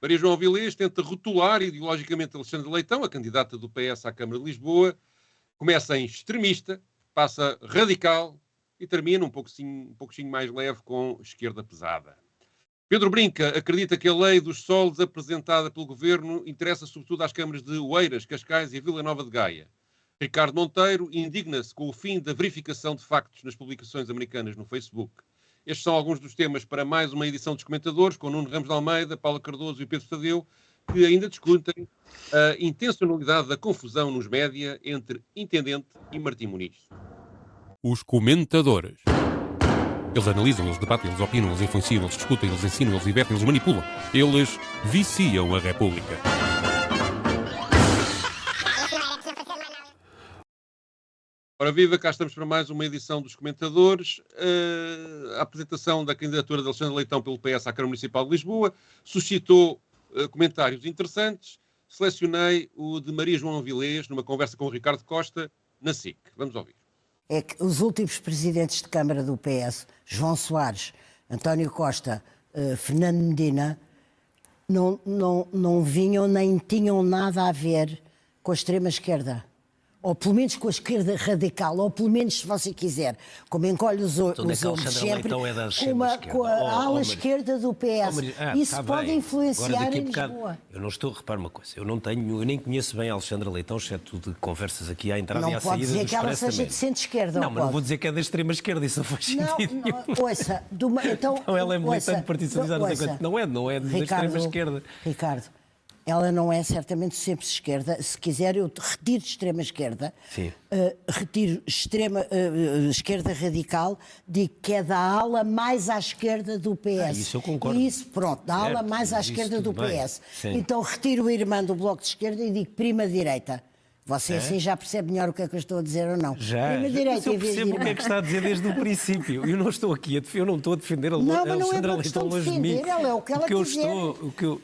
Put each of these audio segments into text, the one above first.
Maria João Avilés tenta rotular ideologicamente Alexandre Leitão, a candidata do PS à Câmara de Lisboa. Começa em extremista, passa radical e termina um pouquinho mais leve com esquerda pesada. Pedro Brinca acredita que a lei dos solos apresentada pelo Governo interessa sobretudo às câmaras de Oeiras, Cascais e Vila Nova de Gaia. Ricardo Monteiro indigna-se com o fim da verificação de factos nas publicações americanas no Facebook. Estes são alguns dos temas para mais uma edição dos Comentadores, com Nuno Ramos de Almeida, Paula Cardoso e Pedro Tadeu, que ainda discutem a intencionalidade da confusão nos média entre Intendente e Martim Muniz. Os Comentadores. Eles analisam, eles debatem, eles opinam, eles influenciam, eles discutem, eles ensinam, eles divertem, eles manipulam. Eles viciam a República. Ora viva, cá estamos para mais uma edição dos Comentadores. A apresentação da candidatura de Alexandre Leitão pelo PS à Câmara Municipal de Lisboa suscitou comentários interessantes. Selecionei o de Maria João Avilés numa conversa com o Ricardo Costa na SIC. Vamos ouvir. É que os últimos presidentes de Câmara do PS, João Soares, António Costa, Fernando Medina, não vinham nem tinham nada a ver com a extrema-esquerda. Ou pelo menos com a esquerda radical, ou pelo menos, se você quiser, como encolhe os ombros sempre, com a ala esquerda do PS. Isso pode influenciar em Lisboa. Eu não estou a reparar uma coisa, eu nem conheço bem a Alexandra Leitão, exceto de conversas aqui à entrada e à saída. Não pode dizer que ela seja de centro-esquerda. Não, mas não vou dizer que é da extrema-esquerda, isso não faz sentido nenhum. Ouça, então ela é militante partidarizada, não é da extrema-esquerda. Ricardo, ela não é certamente sempre esquerda. Se quiser, eu retiro de extrema-esquerda, retiro esquerda radical, digo que é da ala mais à esquerda do PS. Isso eu concordo. Isso, pronto, da ala mais à esquerda do PS. Então retiro o irmão do Bloco de Esquerda e digo prima-direita. Você assim já percebe melhor o que é que eu estou a dizer ou não? Já, mas eu percebo o que é que está a dizer desde o princípio. Eu não estou aqui eu não estou a defender a Alexandra Leitão longe de mim. Ela é o que ela quiser.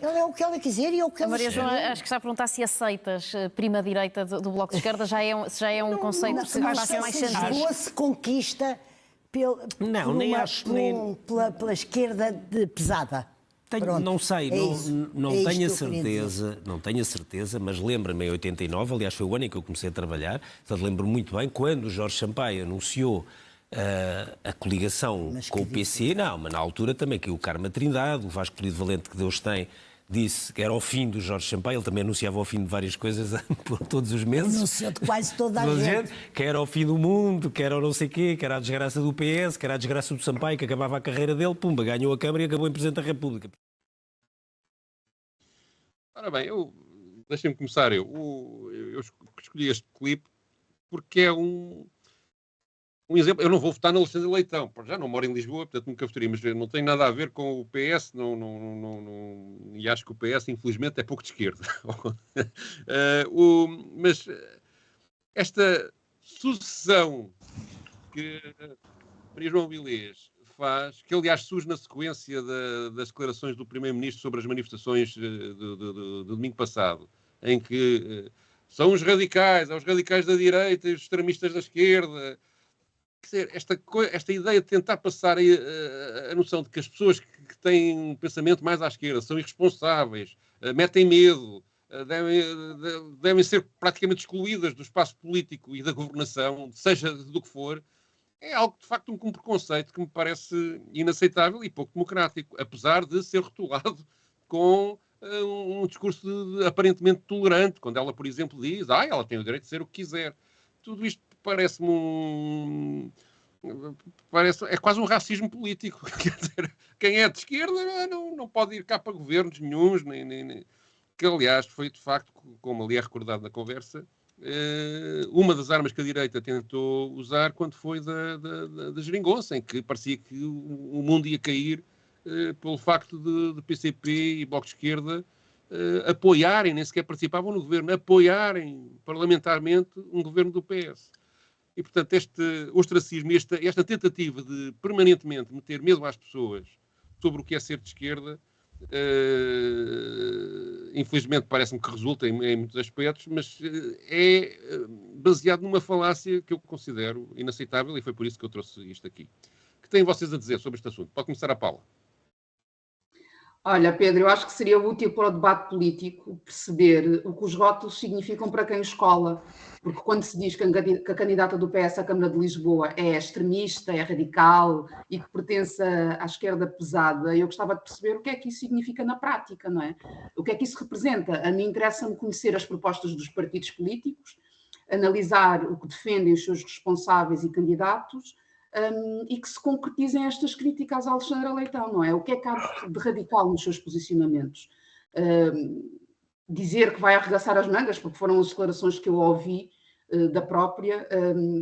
Ela é o que ela quiser e é o que ela Maria João, acho que está a perguntar se aceitas prima-direita do Bloco de Esquerda, já é um conceito que faz mais sentido. Lisboa se conquista pela esquerda pesada. Não sei, não tenho a certeza, mas lembro-me em 89, aliás foi o ano em que eu comecei a trabalhar, portanto lembro muito bem, quando o Jorge Sampaio anunciou a coligação com o PC, mas na altura também que o Carmo Trindade, o Vasco Polido Valente que Deus tem, disse que era o fim do Jorge Sampaio, ele também anunciava o fim de várias coisas por todos os meses. Anunciou de quase toda a gente. Que era o fim do mundo, que era o não sei quê, que era a desgraça do PS, que era a desgraça do Sampaio, que acabava a carreira dele, pumba, ganhou a Câmara e acabou em Presidente da República. Ora bem, deixem-me começar eu escolhi este clipe porque é um exemplo. Eu não vou votar na Alexandre Leitão, já não moro em Lisboa, portanto nunca votaria, mas não tem nada a ver com o PS, e acho que o PS, infelizmente, é pouco de esquerda. Mas esta sucessão que Maria João Avilés faz, que aliás surge na sequência das declarações do Primeiro-Ministro sobre as manifestações do domingo passado, em que são os radicais da direita e os extremistas da esquerda. Quer dizer, esta ideia de tentar passar a noção de que as pessoas que têm um pensamento mais à esquerda são irresponsáveis, metem medo, devem ser praticamente excluídas do espaço político e da governação, seja do que for, é algo, de facto, um preconceito que me parece inaceitável e pouco democrático, apesar de ser rotulado com um discurso aparentemente tolerante, quando ela, por exemplo, diz ela tem o direito de ser o que quiser. Tudo isto parece-me é quase um racismo político. Quer dizer, quem é de esquerda não pode ir cá para governos nenhuns, nem... que aliás foi de facto, como ali é recordado na conversa, uma das armas que a direita tentou usar quando foi da geringonça, em que parecia que o mundo ia cair pelo facto de PCP e Bloco de Esquerda apoiarem, nem sequer participavam no governo, apoiarem parlamentarmente um governo do PS. E, portanto, este ostracismo, esta tentativa de permanentemente meter medo às pessoas sobre o que é ser de esquerda, infelizmente parece-me que resulta em muitos aspectos, mas é baseado numa falácia que eu considero inaceitável e foi por isso que eu trouxe isto aqui. O que têm vocês a dizer sobre este assunto? Pode começar a Paula. Olha, Pedro, eu acho que seria útil para o debate político perceber o que os rótulos significam para quem escola, porque quando se diz que a candidata do PS à Câmara de Lisboa é extremista, é radical e que pertence à esquerda pesada, eu gostava de perceber o que é que isso significa na prática, não é? O que é que isso representa? A mim interessa-me conhecer as propostas dos partidos políticos, analisar o que defendem os seus responsáveis e candidatos, e que se concretizem estas críticas a Alexandra Leitão, não é? O que é que há de radical nos seus posicionamentos? Dizer que vai arregaçar as mangas, porque foram as declarações que eu ouvi da própria,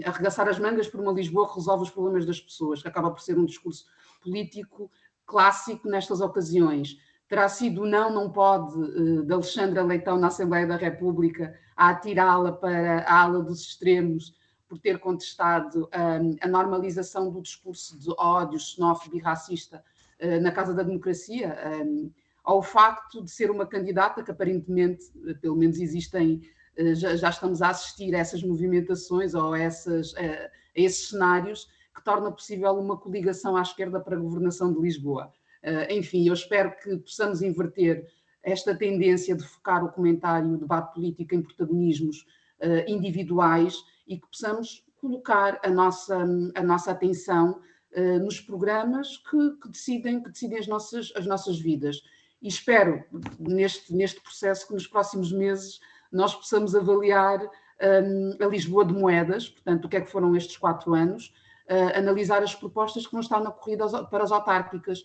arregaçar as mangas por uma Lisboa que resolve os problemas das pessoas, que acaba por ser um discurso político clássico nestas ocasiões. Terá sido não pode, de Alexandra Leitão na Assembleia da República a atirá-la para a ala dos extremos por ter contestado a normalização do discurso de ódio xenófobo e racista na Casa da Democracia, ao facto de ser uma candidata que aparentemente, pelo menos existem, já estamos a assistir a essas movimentações ou a esses cenários que torna possível uma coligação à esquerda para a governação de Lisboa. Enfim, eu espero que possamos inverter esta tendência de focar o comentário, o debate político em protagonismos individuais e que possamos colocar a nossa atenção nos programas que decidem as nossas vidas. E espero, neste processo, que nos próximos meses nós possamos avaliar a Lisboa de Moedas, portanto, o que é que foram estes 4 anos, analisar as propostas que vão estar na corrida para as autárquicas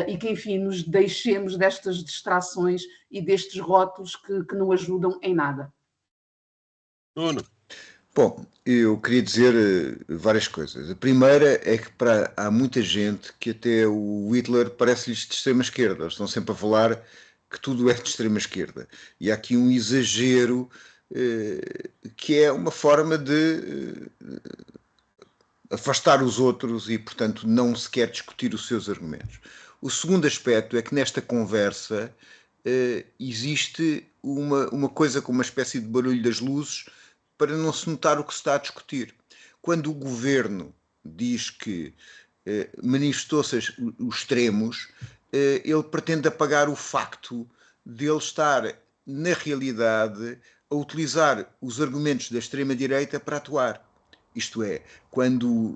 e que, enfim, nos deixemos destas distrações e destes rótulos que não ajudam em nada. Nuno. Bom, eu queria dizer várias coisas. A primeira é que há muita gente que até o Hitler parece-lhes de extrema-esquerda. Eles estão sempre a falar que tudo é de extrema-esquerda. E há aqui um exagero que é uma forma de afastar os outros e, portanto, não se quer discutir os seus argumentos. O segundo aspecto é que nesta conversa existe uma coisa como uma espécie de barulho das luzes para não se notar o que se está a discutir. Quando o governo diz que manifestou-se os extremos, ele pretende apagar o facto de ele estar, na realidade, a utilizar os argumentos da extrema-direita para atuar. Isto é, quando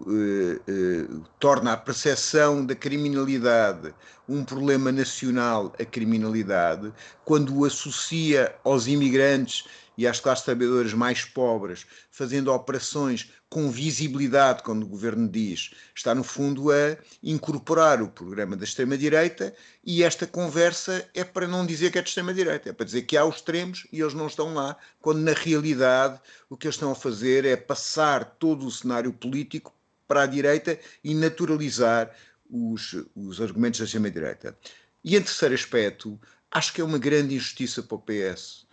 torna a percepção da criminalidade um problema nacional, a criminalidade, quando o associa aos imigrantes e às classes trabalhadoras mais pobres, fazendo operações com visibilidade, quando o governo diz, está no fundo a incorporar o programa da extrema-direita, e esta conversa é para não dizer que é de extrema-direita, é para dizer que há os extremos e eles não estão lá, quando na realidade o que eles estão a fazer é passar todo o cenário político para a direita e naturalizar os argumentos da extrema-direita. E em terceiro aspecto, acho que é uma grande injustiça para o PS,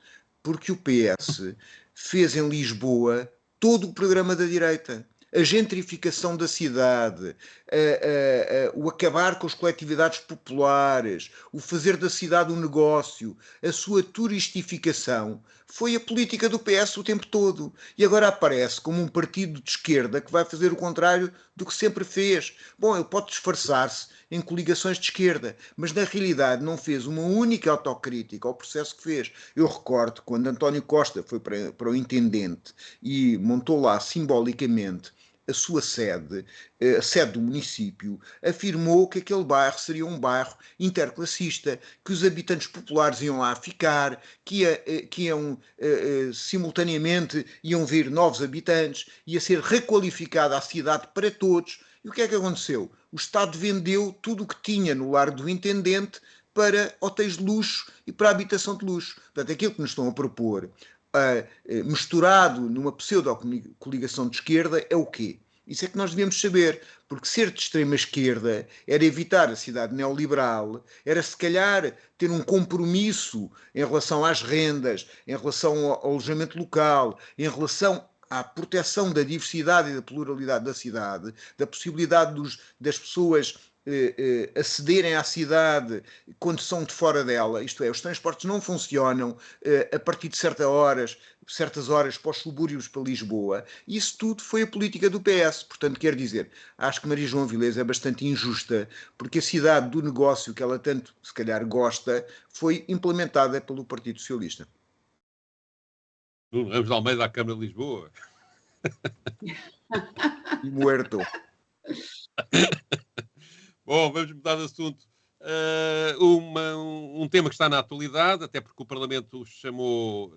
porque o PS fez em Lisboa todo o programa da direita. A gentrificação da cidade, o acabar com as coletividades populares, o fazer da cidade um negócio, a sua turistificação, foi a política do PS o tempo todo. E agora aparece como um partido de esquerda que vai fazer o contrário do que sempre fez. Bom, ele pode disfarçar-se em coligações de esquerda, mas na realidade não fez uma única autocrítica ao processo que fez. Eu recordo quando António Costa foi para o intendente e montou lá simbolicamente a sua sede, a sede do município, afirmou que aquele bairro seria um bairro interclassista, que os habitantes populares iam lá ficar, que iam simultaneamente iam vir novos habitantes, ia ser requalificada a cidade para todos. E o que é que aconteceu? O Estado vendeu tudo o que tinha no lar do intendente para hotéis de luxo e para a habitação de luxo. Portanto, aquilo que nos estão a propor, misturado numa pseudo-coligação de esquerda, é o quê? Isso é que nós devemos saber, porque ser de extrema-esquerda era evitar a cidade neoliberal, era se calhar ter um compromisso em relação às rendas, em relação ao alojamento local, em relação à proteção da diversidade e da pluralidade da cidade, da possibilidade das pessoas acederem à cidade quando são de fora dela, isto é, os transportes não funcionam a partir de certas horas para os subúrbios para Lisboa. Isso tudo foi a política do PS. Portanto, quero dizer, acho que Maria João Avilés é bastante injusta, porque a cidade do negócio que ela tanto, se calhar, gosta, foi implementada pelo Partido Socialista. Nuno Ramos de Almeida à Câmara de Lisboa. Muerto. Bom, vamos mudar de assunto. Um tema que está na atualidade, até porque o Parlamento chamou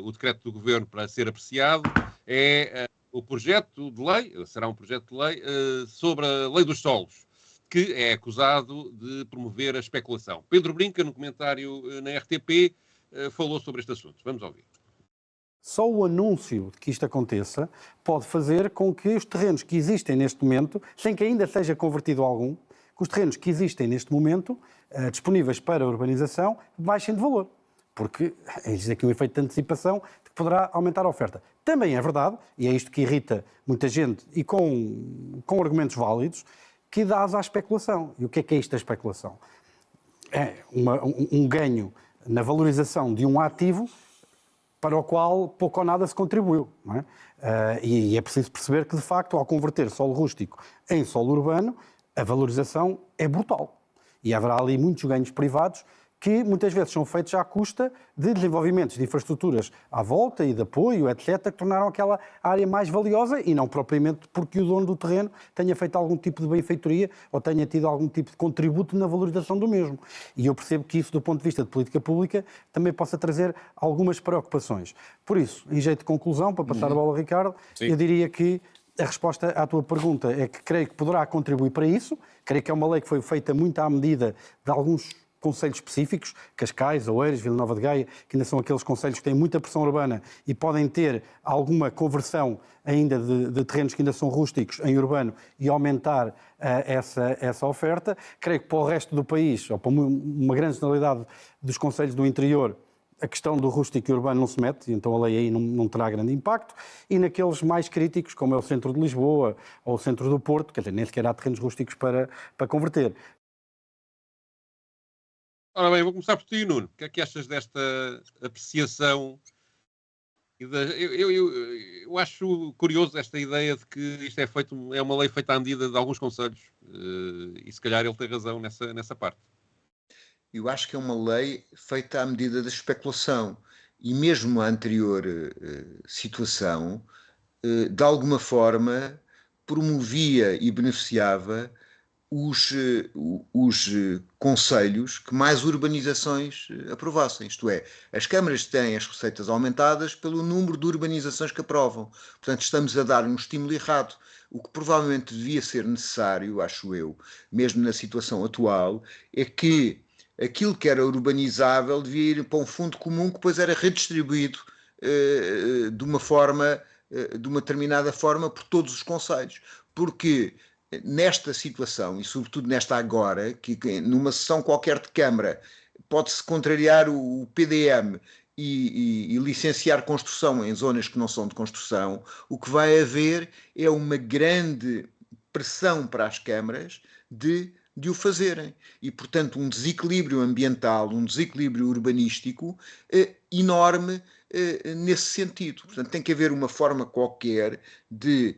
o decreto do Governo para ser apreciado, é o projeto de lei, será um projeto de lei, sobre a lei dos solos, que é acusado de promover a especulação. Pedro Brinca, no comentário na RTP, falou sobre este assunto. Vamos ouvir. Só o anúncio de que isto aconteça pode fazer com que os terrenos que existem neste momento, sem que ainda seja convertido algum, que os terrenos que existem neste momento, disponíveis para a urbanização, baixem de valor. Porque existe aqui um efeito de antecipação que poderá aumentar a oferta. Também é verdade, e é isto que irrita muita gente, e com argumentos válidos, que dá asa à especulação. E o que é isto da especulação? É um ganho na valorização de um ativo para o qual pouco ou nada se contribuiu. Não é? E é preciso perceber que, de facto, ao converter solo rústico em solo urbano, a valorização é brutal. E haverá ali muitos ganhos privados que muitas vezes são feitos à custa de desenvolvimentos de infraestruturas à volta e de apoio, etc., que tornaram aquela área mais valiosa e não propriamente porque o dono do terreno tenha feito algum tipo de benfeitoria ou tenha tido algum tipo de contributo na valorização do mesmo. E eu percebo que isso, do ponto de vista de política pública, também possa trazer algumas preocupações. Por isso, em jeito de conclusão, para passar a bola ao Ricardo, sim, eu diria que a resposta à tua pergunta é que creio que poderá contribuir para isso. Creio que é uma lei que foi feita muito à medida de alguns concelhos específicos, Cascais, Oeiras, Vila Nova de Gaia, que ainda são aqueles concelhos que têm muita pressão urbana e podem ter alguma conversão ainda de terrenos que ainda são rústicos em urbano e aumentar essa oferta. Creio que para o resto do país, ou para uma grande generalidade dos concelhos do interior, a questão do rústico e urbano não se mete, então a lei aí não terá grande impacto. E naqueles mais críticos, como é o centro de Lisboa ou o centro do Porto, quer dizer, nem sequer há terrenos rústicos para converter. Ora bem, vou começar por ti, Nuno. O que é que achas desta apreciação? Eu acho curioso esta ideia de que isto é uma lei feita à medida de alguns concelhos. E se calhar ele tem razão nessa parte. Eu acho que é uma lei feita à medida da especulação. E mesmo a anterior situação, de alguma forma, promovia e beneficiava os concelhos que mais urbanizações aprovassem. Isto é, as câmaras têm as receitas aumentadas pelo número de urbanizações que aprovam. Portanto, estamos a dar um estímulo errado. O que provavelmente devia ser necessário, acho eu, mesmo na situação atual, é que aquilo que era urbanizável devia ir para um fundo comum que depois era redistribuído de uma determinada forma por todos os concelhos. Porque nesta situação, e sobretudo nesta agora, que numa sessão qualquer de Câmara pode-se contrariar o PDM e licenciar construção em zonas que não são de construção, o que vai haver é uma grande pressão para as câmaras de o fazerem. E, portanto, um desequilíbrio ambiental, um desequilíbrio urbanístico enorme nesse sentido. Portanto, tem que haver uma forma qualquer de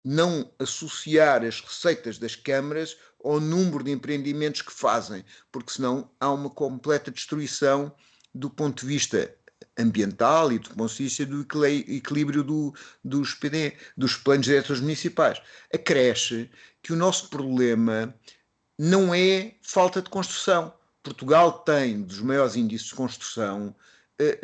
não associar as receitas das câmaras ao número de empreendimentos que fazem, porque senão há uma completa destruição do ponto de vista ambiental e do ponto de vista do equilíbrio dos planos diretores municipais. Acresce que o nosso problema não é falta de construção. Portugal tem dos maiores índices de construção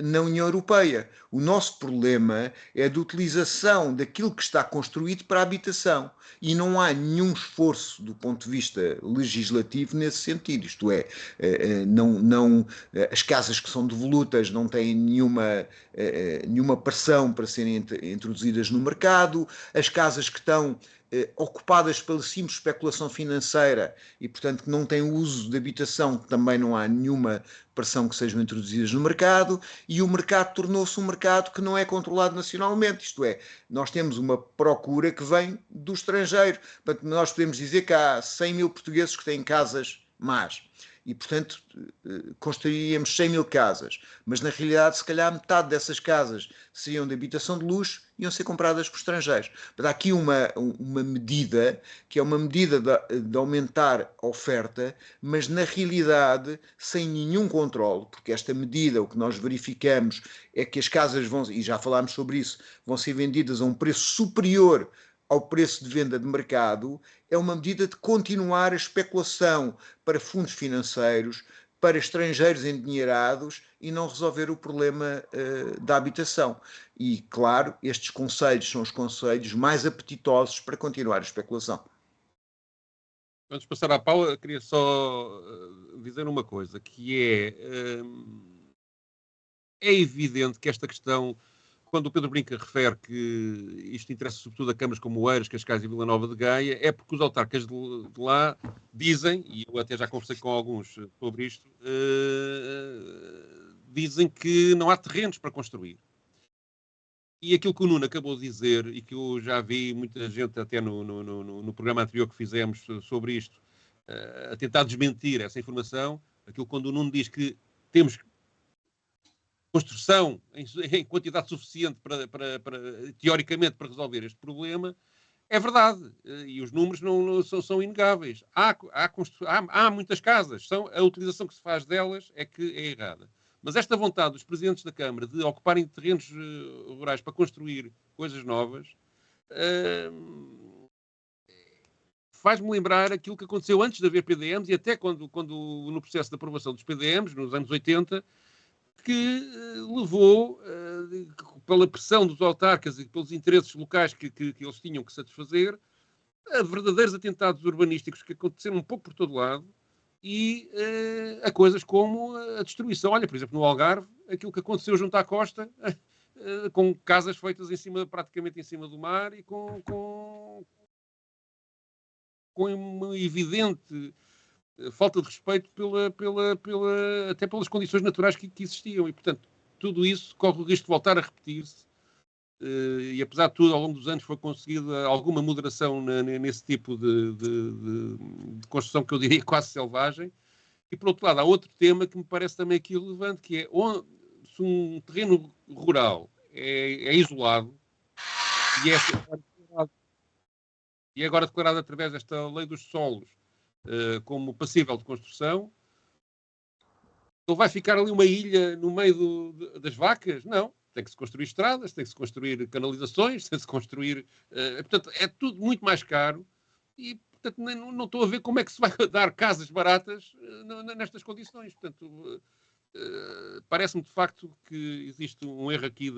na União Europeia. O nosso problema é de utilização daquilo que está construído para a habitação e não há nenhum esforço do ponto de vista legislativo nesse sentido, isto é, as casas que são devolutas não têm nenhuma pressão para serem introduzidas no mercado, as casas que estão ocupadas pela simples especulação financeira e, portanto, que não têm uso de habitação, que também não há nenhuma pressão que sejam introduzidas no mercado, e o mercado tornou-se um mercado que não é controlado nacionalmente, isto é, nós temos uma procura que vem do estrangeiro. Portanto, nós podemos dizer que há 100 mil portugueses que têm casas más. E, portanto, construiríamos 100 mil casas. Mas, na realidade, se calhar metade dessas casas seriam de habitação de luxo e iam ser compradas por estrangeiros. Mas há aqui uma medida, que é uma medida de aumentar a oferta, mas, na realidade, sem nenhum controle, porque esta medida, o que nós verificamos é que as casas vão, e já falámos sobre isso, vão ser vendidas a um preço superior ao preço de venda de mercado, é uma medida de continuar a especulação para fundos financeiros, para estrangeiros endinheirados e não resolver o problema da habitação. E, claro, estes conselhos são os conselhos mais apetitosos para continuar a especulação. Antes de passar à Paula, queria só dizer uma coisa, que é evidente que esta questão, quando o Pedro Brinca refere que isto interessa sobretudo a câmaras como Oeiras, Cascais e Vila Nova de Gaia, é porque os autarcas de lá dizem, e eu até já conversei com alguns sobre isto, dizem que não há terrenos para construir. E aquilo que o Nuno acabou de dizer, e que eu já vi muita gente até no programa anterior que fizemos sobre isto, a tentar desmentir essa informação, aquilo quando o Nuno diz que temos construção em quantidade suficiente teoricamente, para resolver este problema, é verdade. E os números não são inegáveis. Há muitas casas. A utilização que se faz delas é que é errada. Mas esta vontade dos presidentes da Câmara de ocuparem terrenos rurais para construir coisas novas faz-me lembrar aquilo que aconteceu antes de haver PDMs e até quando no processo de aprovação dos PDMs, nos anos 80, que levou, pela pressão dos autarcas e pelos interesses locais que eles tinham que satisfazer, a verdadeiros atentados urbanísticos que aconteceram um pouco por todo lado e a coisas como a destruição. Olha, por exemplo, no Algarve, aquilo que aconteceu junto à costa, com casas feitas praticamente em cima do mar e com uma evidente falta de respeito até pelas condições naturais que existiam. E, portanto, tudo isso corre o risco de voltar a repetir-se. E, apesar de tudo, ao longo dos anos foi conseguida alguma moderação nesse tipo de construção que eu diria quase selvagem. E, por outro lado, há outro tema que me parece também aqui relevante, que é se um terreno rural é isolado e é agora declarado através desta lei dos solos como passível de construção, ele vai ficar ali uma ilha no meio das vacas? Não. Tem que se construir estradas, tem que se construir canalizações, tem que se construir... portanto, é tudo muito mais caro e, portanto, não estou a ver como é que se vai dar casas baratas nestas condições. Portanto, parece-me, de facto, que existe um erro aqui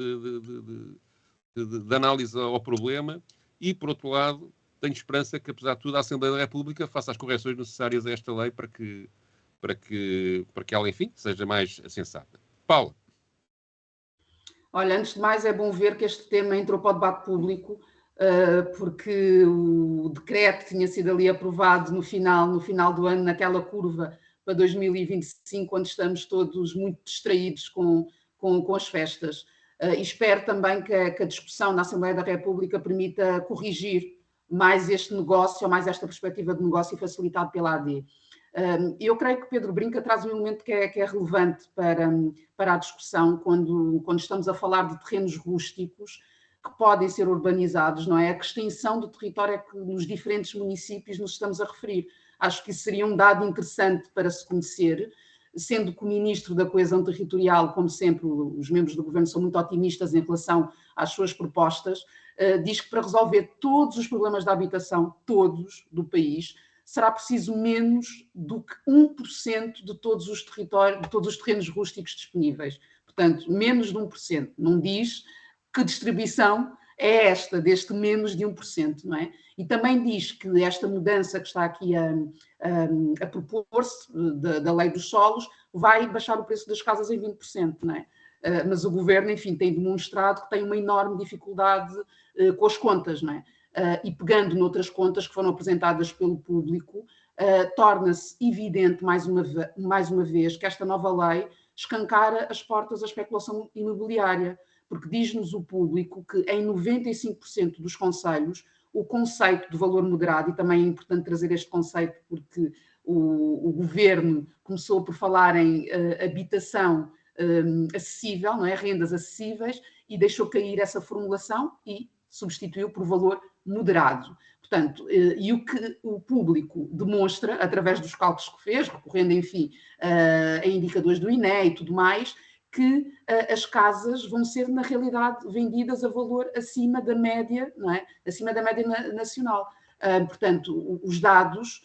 de análise ao problema e, por outro lado, tenho esperança que, apesar de tudo, a Assembleia da República faça as correções necessárias a esta lei para que ela, enfim, seja mais sensata. Paula. Olha, antes de mais é bom ver que este tema entrou para o debate público, porque o decreto tinha sido ali aprovado no final do ano, naquela curva para 2025, onde estamos todos muito distraídos com as festas. E espero também que a discussão na Assembleia da República permita corrigir mais este negócio, ou mais esta perspectiva de negócio facilitado pela AD. Eu creio que Pedro Brinca traz um elemento que é relevante para a discussão quando estamos a falar de terrenos rústicos que podem ser urbanizados, não é? A extensão do território é que nos diferentes municípios nos estamos a referir. Acho que isso seria um dado interessante para se conhecer, sendo que o Ministro da Coesão Territorial, como sempre, os membros do Governo são muito otimistas em relação às suas propostas, diz que para resolver todos os problemas da habitação, todos, do país, será preciso menos do que 1% de todos os terrenos rústicos disponíveis. Portanto, menos de 1%. Não diz que distribuição é esta, deste menos de 1%, não é? E também diz que esta mudança que está aqui a propor-se da lei dos solos vai baixar o preço das casas em 20%, não é? Mas o Governo, enfim, tem demonstrado que tem uma enorme dificuldade com as contas, não é? e pegando noutras contas que foram apresentadas pelo público, torna-se evidente, mais uma vez, que esta nova lei escancara as portas à especulação imobiliária, porque diz-nos o público que em 95% dos concelhos o conceito de valor moderado, e também é importante trazer este conceito porque o governo começou por falar em habitação acessível, não é? Rendas acessíveis, e deixou cair essa formulação e substituiu por valor moderado. Portanto, e o que o público demonstra, através dos cálculos que fez, recorrendo, enfim, a indicadores do INE e tudo mais, que as casas vão ser, na realidade, vendidas a valor acima da média, não é? Acima da média nacional. Portanto, os dados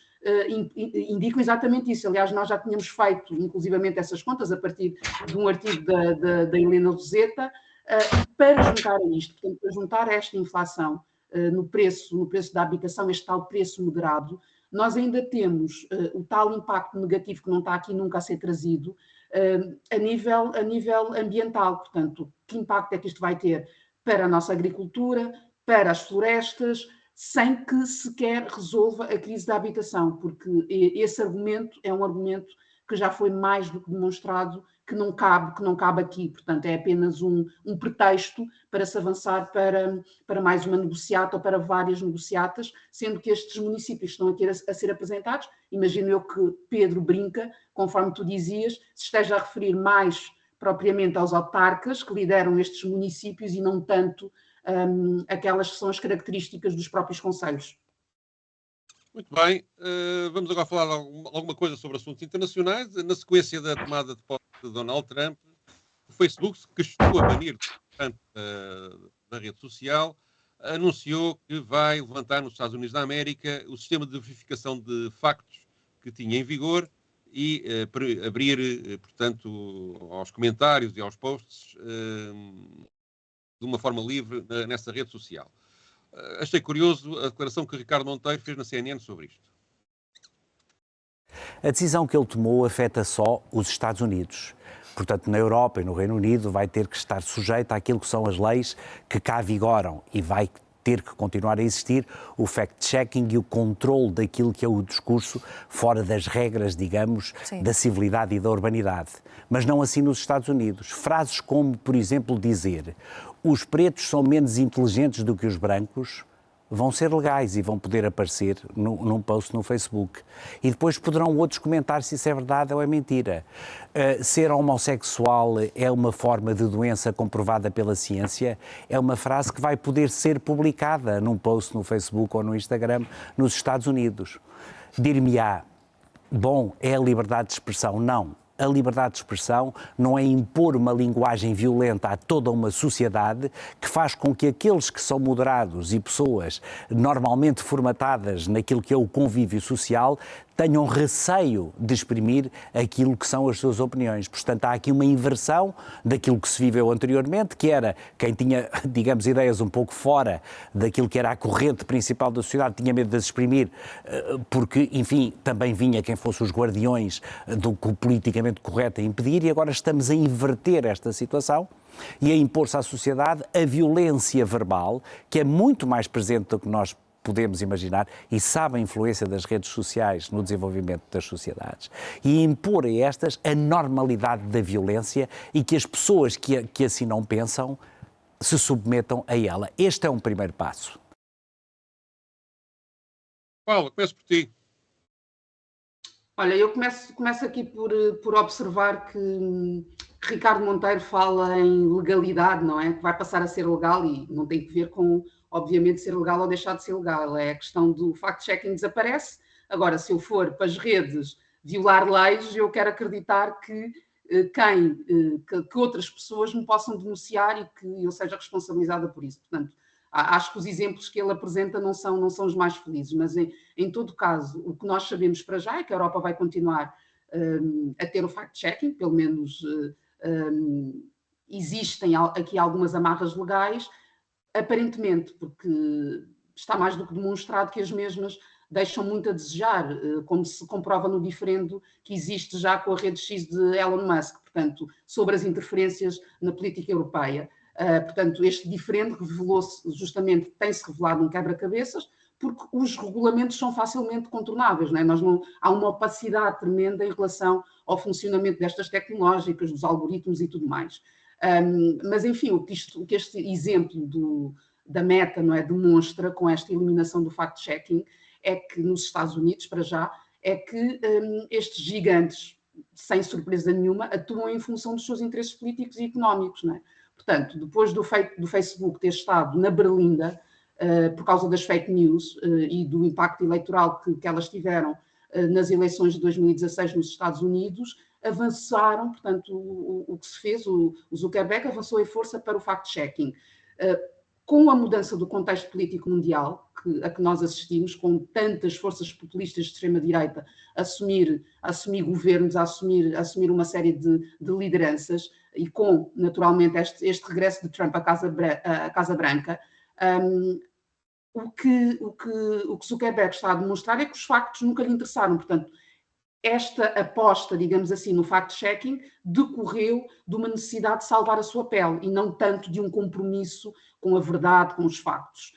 indicam exatamente isso. Aliás, nós já tínhamos feito, inclusivamente, essas contas a partir de um artigo da Helena Roseta, para juntar a isto, portanto, para juntar a esta inflação no preço da habitação, este tal preço moderado, nós ainda temos o tal impacto negativo que não está aqui nunca a ser trazido, a nível ambiental. Portanto, que impacto é que isto vai ter para a nossa agricultura, para as florestas, sem que sequer resolva a crise da habitação, porque esse argumento é um argumento que já foi mais do que demonstrado que não cabe aqui. Portanto, é apenas um pretexto para se avançar para mais uma negociata ou para várias negociatas, sendo que estes municípios estão a ser apresentados. Imagino eu que Pedro brinca, conforme tu dizias, se esteja a referir mais propriamente aos autarcas que lideram estes municípios e não tanto aquelas que são as características dos próprios concelhos. Muito bem, vamos agora falar alguma coisa sobre assuntos internacionais. Na sequência da tomada de posse de Donald Trump, o Facebook, que chegou a banir da rede social, anunciou que vai levantar nos Estados Unidos da América o sistema de verificação de factos que tinha em vigor e abrir, portanto, aos comentários e aos posts de uma forma livre nessa rede social. Achei curioso a declaração que Ricardo Monteiro fez na CNN sobre isto. A decisão que ele tomou afeta só os Estados Unidos. Portanto, na Europa e no Reino Unido vai ter que estar sujeito àquilo que são as leis que cá vigoram e vai ter que continuar a existir o fact-checking e o controle daquilo que é o discurso fora das regras, digamos, Sim. da civilidade e da urbanidade. Mas não assim nos Estados Unidos. Frases como, por exemplo, dizer os pretos são menos inteligentes do que os brancos vão ser legais e vão poder aparecer num post no Facebook. E depois poderão outros comentar se isso é verdade ou é mentira. Ser homossexual é uma forma de doença comprovada pela ciência, é uma frase que vai poder ser publicada num post no Facebook ou no Instagram nos Estados Unidos. Dir-me-á, bom, é a liberdade de expressão. Não. A liberdade de expressão não é impor uma linguagem violenta a toda uma sociedade que faz com que aqueles que são moderados e pessoas normalmente formatadas naquilo que é o convívio social tenham receio de exprimir aquilo que são as suas opiniões. Portanto, há aqui uma inversão daquilo que se viveu anteriormente, que era quem tinha, digamos, ideias um pouco fora daquilo que era a corrente principal da sociedade, tinha medo de as exprimir, porque, enfim, também vinha quem fosse os guardiões do que o politicamente correto a impedir, e agora estamos a inverter esta situação e a impor-se à sociedade a violência verbal, que é muito mais presente do que nós podemos imaginar, e sabe a influência das redes sociais no desenvolvimento das sociedades, e impor a estas a normalidade da violência e que as pessoas que assim não pensam se submetam a ela. Este é um primeiro passo. Paulo, começo por ti. Olha, eu começo aqui por observar que Ricardo Monteiro fala em legalidade, não é? Que vai passar a ser legal e não tem que ver com, obviamente, ser legal ou deixar de ser legal. É a questão do fact-checking desaparece. Agora, se eu for para as redes violar leis, eu quero acreditar que outras pessoas me possam denunciar e que eu seja responsabilizada por isso. Portanto, acho que os exemplos que ele apresenta não são os mais felizes, mas em todo caso, o que nós sabemos para já é que a Europa vai continuar a ter o fact-checking, pelo menos existem aqui algumas amarras legais, aparentemente, porque está mais do que demonstrado que as mesmas deixam muito a desejar, como se comprova no diferendo que existe já com a rede X de Elon Musk, portanto, sobre as interferências na política europeia. Portanto, este diferendo revelou-se justamente, tem-se revelado um quebra-cabeças, porque os regulamentos são facilmente contornáveis, não é? Há uma opacidade tremenda em relação ao funcionamento destas tecnológicas, dos algoritmos e tudo mais. Mas, enfim, o que este exemplo da Meta, não é, demonstra com esta eliminação do fact-checking é que nos Estados Unidos, para já, é que estes gigantes, sem surpresa nenhuma, atuam em função dos seus interesses políticos e económicos, não é? Portanto, depois do Facebook ter estado na berlinda por causa das fake news e do impacto eleitoral que elas tiveram nas eleições de 2016 nos Estados Unidos, avançaram, portanto, o que se fez, o Zuckerberg avançou em força para o fact-checking. Com a mudança do contexto político mundial a que nós assistimos, com tantas forças populistas de extrema-direita a assumir governos, a assumir uma série de lideranças, e com, naturalmente, este regresso de Trump à Casa Branca, o que Zuckerberg está a demonstrar é que os factos nunca lhe interessaram. Portanto, esta aposta, digamos assim, no fact-checking decorreu de uma necessidade de salvar a sua pele e não tanto de um compromisso com a verdade, com os factos.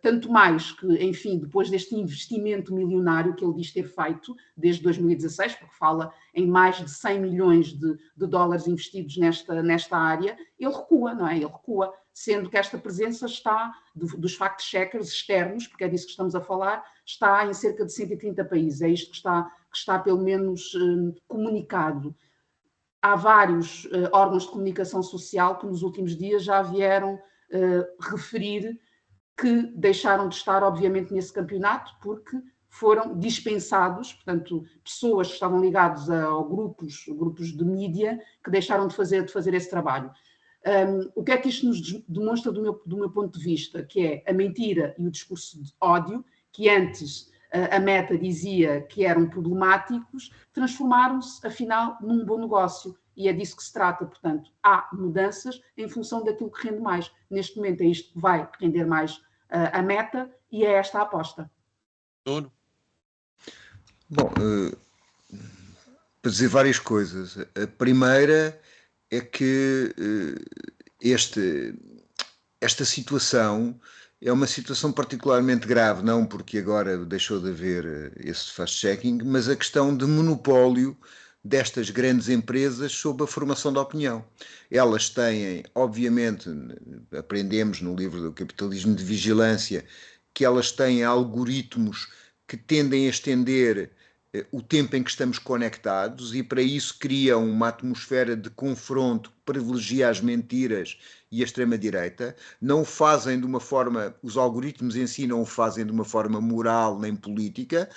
Tanto mais que, enfim, depois deste investimento milionário que ele diz ter feito desde 2016, porque fala em mais de 100 milhões de dólares investidos nesta área, ele recua, não é? Ele recua, sendo que esta presença está, dos fact-checkers externos, porque é disso que estamos a falar, está em cerca de 130 países. É isto que está pelo menos comunicado. Há vários órgãos de comunicação social que nos últimos dias já vieram referir que deixaram de estar, obviamente, nesse campeonato porque foram dispensados, portanto, pessoas que estavam ligadas a grupos de mídia que deixaram de fazer esse trabalho. O que é que isto nos demonstra do meu ponto de vista? Que é a mentira e o discurso de ódio, que antes a Meta dizia que eram problemáticos, transformaram-se, afinal, num bom negócio. E é disso que se trata. Portanto, há mudanças em função daquilo que rende mais. Neste momento é isto que vai render mais a Meta e é esta a aposta. Nuno? Bom, para dizer várias coisas. A primeira é que esta situação é uma situação particularmente grave, não porque agora deixou de haver esse fast-checking, mas a questão de monopólio destas grandes empresas sobre a formação da opinião. Elas têm, obviamente, aprendemos no livro do Capitalismo de Vigilância, que elas têm algoritmos que tendem a estender o tempo em que estamos conectados e para isso criam uma atmosfera de confronto que privilegia as mentiras e a extrema-direita. Não o fazem de uma forma, os algoritmos em si não o fazem de uma forma moral nem política,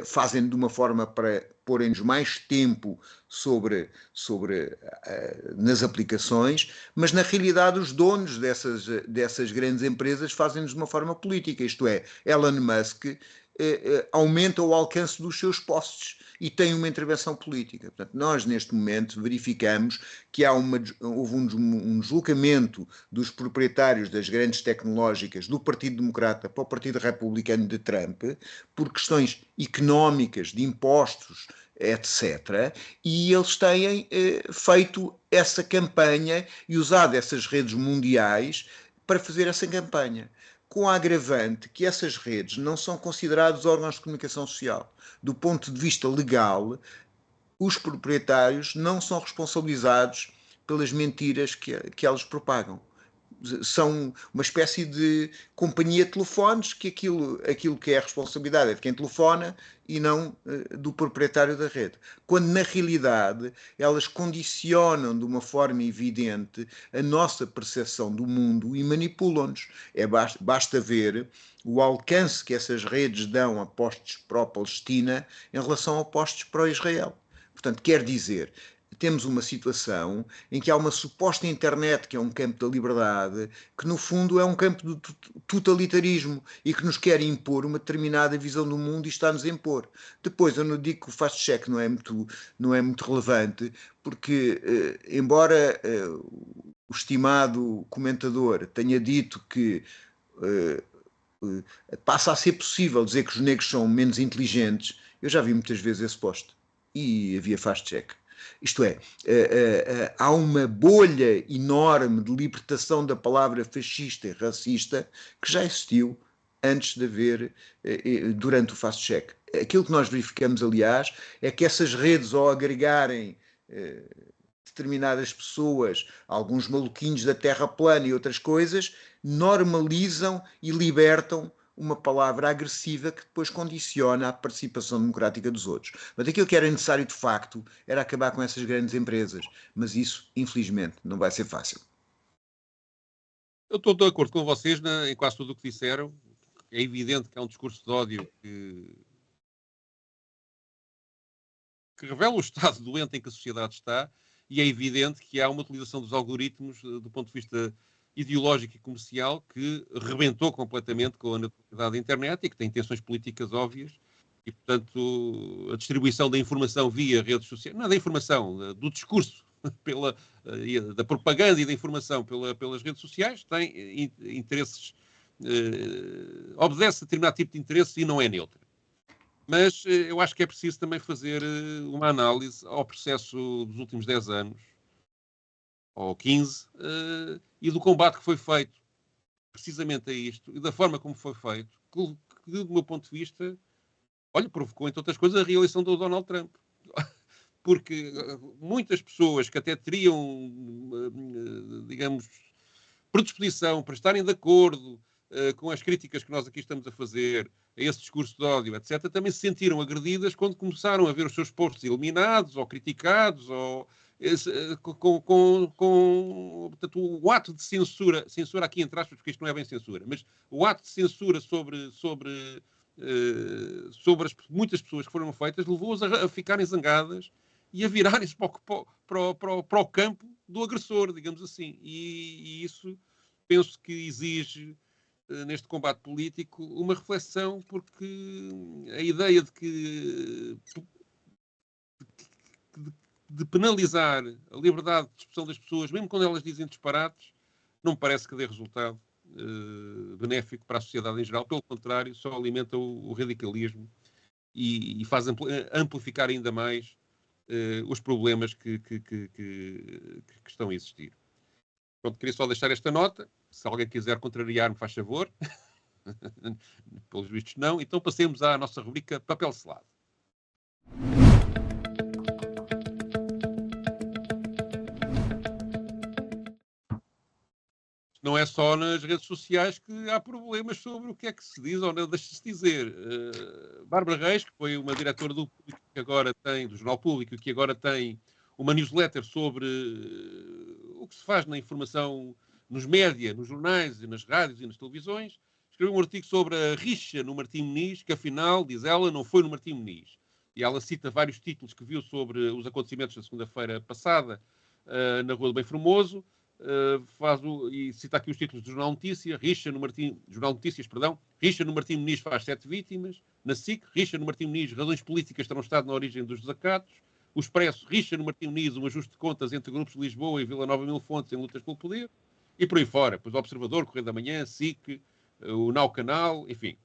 fazem de uma forma para porem-nos mais tempo nas aplicações, mas na realidade os donos dessas grandes empresas fazem-nos de uma forma política, isto é, Elon Musk aumenta o alcance dos seus postos e tem uma intervenção política. Portanto, nós neste momento verificamos que houve um deslocamento dos proprietários das grandes tecnológicas do Partido Democrata para o Partido Republicano de Trump por questões económicas, de impostos, etc. E eles têm feito essa campanha e usado essas redes mundiais para fazer essa campanha, com a agravante que essas redes não são considerados órgãos de comunicação social. Do ponto de vista legal, os proprietários não são responsabilizados pelas mentiras que elas propagam. São uma espécie de companhia de telefones que aquilo que é a responsabilidade é de quem telefona e não do proprietário da rede. Quando, na realidade, elas condicionam de uma forma evidente a nossa percepção do mundo e manipulam-nos. Basta ver o alcance que essas redes dão a postos pró-Palestina em relação a postos pró-Israel. Portanto, quer dizer, temos uma situação em que há uma suposta internet que é um campo da liberdade, que no fundo é um campo do totalitarismo e que nos quer impor uma determinada visão do mundo e está-nos a impor. Depois, eu não digo que o fast-check não é muito relevante, porque embora o estimado comentador tenha dito que passa a ser possível dizer que os negros são menos inteligentes, eu já vi muitas vezes esse post e havia fast-check. Isto é, há uma bolha enorme de libertação da palavra fascista e racista que já existiu antes de haver, durante o fast-check. Aquilo que nós verificamos, aliás, é que essas redes, ao agregarem determinadas pessoas, alguns maluquinhos da terra plana e outras coisas, normalizam e libertam uma palavra agressiva que depois condiciona a participação democrática dos outros. Mas aquilo que era necessário, de facto, era acabar com essas grandes empresas. Mas isso, infelizmente, não vai ser fácil. Eu estou de acordo com vocês em quase tudo o que disseram. É evidente que há um discurso de ódio que revela o estado doente em que a sociedade está, e é evidente que há uma utilização dos algoritmos do ponto de vista ideológico e comercial que rebentou completamente com a naturalidade da internet e que tem intenções políticas óbvias e, portanto, a distribuição da informação via redes sociais, não da informação, do discurso, da propaganda e da informação pelas redes sociais, tem interesses, obedece a determinado tipo de interesse e não é neutra. Mas eu acho que é preciso também fazer uma análise ao processo dos últimos 10 anos, ou 15, e do combate que foi feito precisamente a isto, e da forma como foi feito, que do meu ponto de vista, provocou, entre outras coisas, a reeleição do Donald Trump. Porque muitas pessoas que até teriam, digamos, predisposição para estarem de acordo com as críticas que nós aqui estamos a fazer a esse discurso de ódio, etc., também se sentiram agredidas quando começaram a ver os seus posts eliminados ou criticados, ou portanto, o ato de censura aqui entre aspas, porque isto não é bem censura, mas o ato de censura sobre muitas pessoas que foram feitas levou-as a ficarem zangadas e a virarem-se para o campo do agressor, digamos assim. E isso penso que exige, neste combate político, uma reflexão, porque a ideia de penalizar a liberdade de expressão das pessoas, mesmo quando elas dizem disparates, não me parece que dê resultado benéfico para a sociedade em geral. Pelo contrário, só alimenta o radicalismo e faz amplificar ainda mais os problemas que estão a existir. Pronto, queria só deixar esta nota. Se alguém quiser contrariar-me, faz favor. Pelos vistos, não. Então passemos à nossa rubrica Papel Selado. Não é só nas redes sociais que há problemas sobre o que é que se diz ou não deixa-se dizer. Bárbara Reis, que foi uma diretora do Público, que agora tem, do Jornal Público, que agora tem uma newsletter sobre o que se faz na informação nos média, nos jornais, e nas rádios e nas televisões, escreveu um artigo sobre a rixa no Martim Moniz, que afinal, diz ela, não foi no Martim Moniz. E ela cita vários títulos que viu sobre os acontecimentos da segunda-feira passada na Rua do Bem Formoso, e cita aqui os títulos do Jornal Notícias, Jornal Notícias, rixa no Martim Moniz faz 7 vítimas, na SIC, rixa no Martim Moniz, razões políticas terão estado na origem dos desacatos, o Expresso, rixa no Martim Moniz, um ajuste de contas entre grupos de Lisboa e Vila Nova Mil Fontes em lutas pelo poder, e por aí fora, pois o Observador, Correio da Manhã, SIC, o Now Canal, enfim.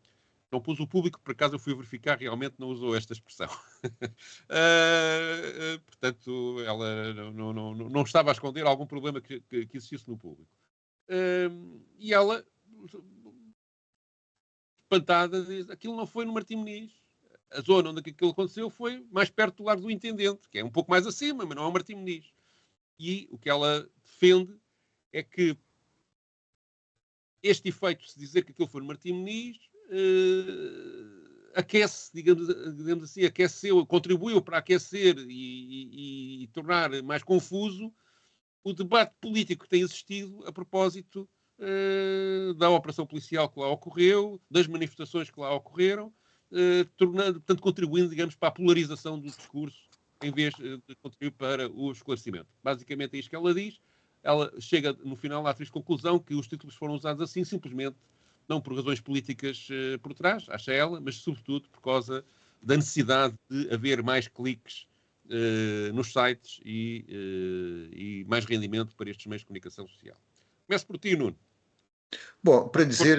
Não pus o Público, por acaso eu fui verificar, realmente não usou esta expressão. Portanto, ela não estava a esconder algum problema que existisse no Público. E ela, espantada, diz, aquilo não foi no Martim Moniz. A zona onde aquilo aconteceu foi mais perto do Largo do Intendente, que é um pouco mais acima, mas não é o Martim Moniz. E o que ela defende é que este efeito de se dizer que aquilo foi no Martim Moniz aquece, digamos assim, contribuiu para aquecer e tornar mais confuso o debate político que tem existido a propósito da operação policial que lá ocorreu, das manifestações que lá ocorreram, portanto, contribuindo, digamos, para a polarização do discurso em vez de contribuir para o esclarecimento. Basicamente é isto que ela diz. Ela chega, no final, à triste conclusão que os títulos foram usados assim, simplesmente, não por razões políticas por trás, acha ela, mas sobretudo por causa da necessidade de haver mais cliques nos sites e mais rendimento para estes meios de comunicação social. Começo por ti, Nuno. Bom, para dizer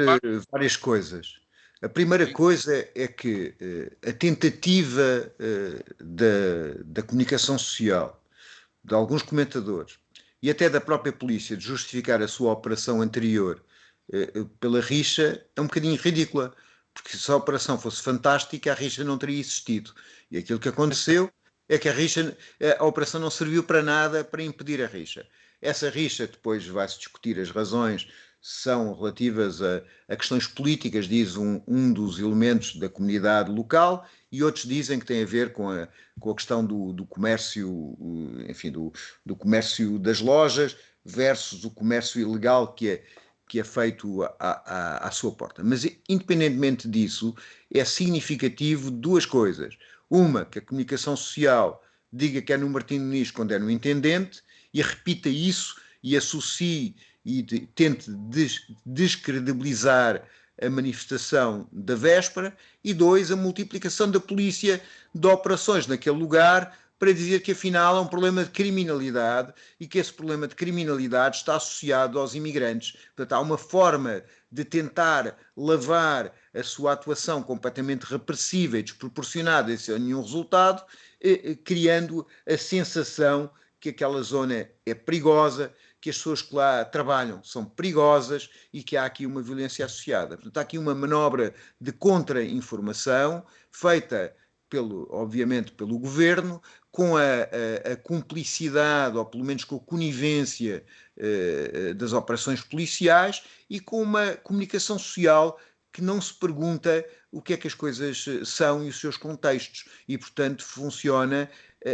várias coisas. A primeira coisa é que a tentativa da comunicação social de alguns comentadores e até da própria polícia de justificar a sua operação anterior pela rixa é um bocadinho ridícula, porque se a operação fosse fantástica, a rixa não teria existido. E aquilo que aconteceu é que a operação não serviu para nada para impedir a rixa. Essa rixa, depois vai-se discutir as razões, são relativas a questões políticas, diz um dos elementos da comunidade local, e outros dizem que tem a ver com a questão do comércio, enfim, do comércio das lojas versus o comércio ilegal que é feito à sua porta. Mas, independentemente disso, é significativo duas coisas. Uma, que a comunicação social diga que é no Martim Muniz quando é no Intendente, e repita isso e associe e tente descredibilizar a manifestação da véspera. E dois, a multiplicação da polícia de operações naquele lugar para dizer que afinal é um problema de criminalidade e que esse problema de criminalidade está associado aos imigrantes. Portanto, há uma forma de tentar lavar a sua atuação completamente repressiva e desproporcionada sem nenhum resultado, criando a sensação que aquela zona é perigosa, que as pessoas que lá trabalham são perigosas e que há aqui uma violência associada. Portanto, há aqui uma manobra de contra-informação feita, obviamente, pelo governo, com a cumplicidade, ou pelo menos com a conivência das operações policiais e com uma comunicação social que não se pergunta o que é que as coisas são e os seus contextos e, portanto, funciona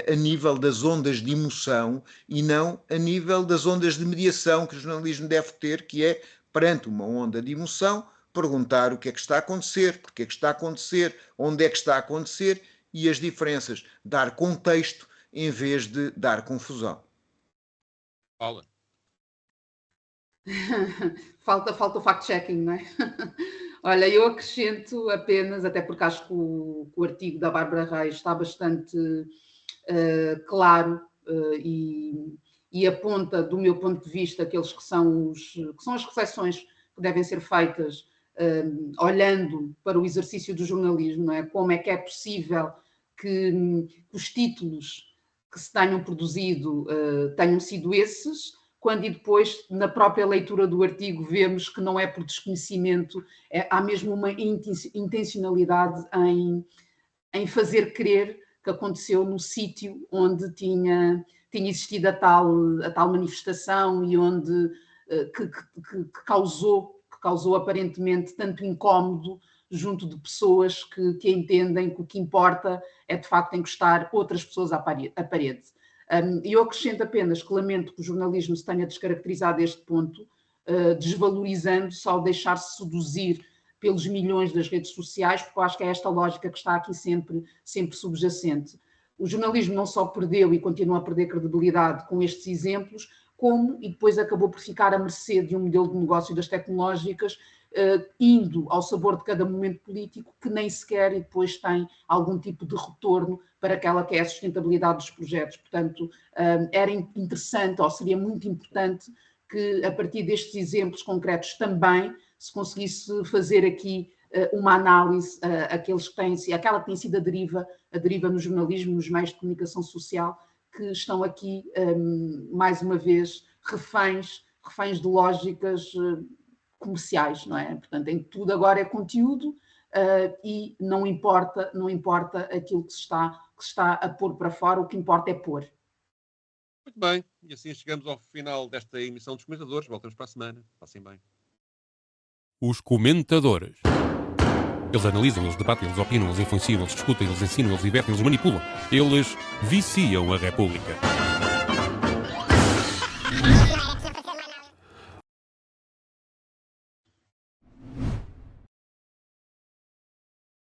a nível das ondas de emoção e não a nível das ondas de mediação que o jornalismo deve ter, que é, perante uma onda de emoção, perguntar o que é que está a acontecer, porque é que está a acontecer, onde é que está a acontecer e as diferenças, dar contexto em vez de dar confusão. Paula. Falta o fact-checking, não é? Olha, eu acrescento apenas, até porque acho que o artigo da Bárbara Reis está bastante claro e aponta, do meu ponto de vista, aqueles que são as reflexões que devem ser feitas olhando para o exercício do jornalismo, não é? Como é que é possível que os títulos que se tenham produzido tenham sido esses, quando e depois, na própria leitura do artigo, vemos que não é por desconhecimento, há mesmo uma intencionalidade em fazer crer que aconteceu no sítio onde tinha existido a tal manifestação e onde que causou aparentemente tanto incómodo junto de pessoas que entendem que o que importa é de facto encostar outras pessoas à parede. E eu acrescento apenas que lamento que o jornalismo se tenha descaracterizado a este ponto, desvalorizando só deixar-se seduzir pelos milhões das redes sociais, porque eu acho que é esta lógica que está aqui sempre subjacente. O jornalismo não só perdeu e continua a perder credibilidade com estes exemplos, como e depois acabou por ficar à mercê de um modelo de negócio das tecnológicas, indo ao sabor de cada momento político, que nem sequer e depois tem algum tipo de retorno para aquela que é a sustentabilidade dos projetos. Portanto, era interessante, ou seria muito importante, que a partir destes exemplos concretos também se conseguisse fazer aqui uma análise àquela que tem sido a deriva no jornalismo, nos meios de comunicação social, que estão aqui, mais uma vez, reféns de lógicas comerciais, não é? Portanto, em tudo agora é conteúdo e não importa aquilo que se está a pôr para fora, o que importa é pôr. Muito bem, e assim chegamos ao final desta emissão dos comentadores. Voltamos para a semana. Passem bem. Os comentadores. Eles analisam, eles debatem, eles opinam, eles influenciam, eles discutem, eles ensinam, eles divertem, eles manipulam. Eles viciam a República.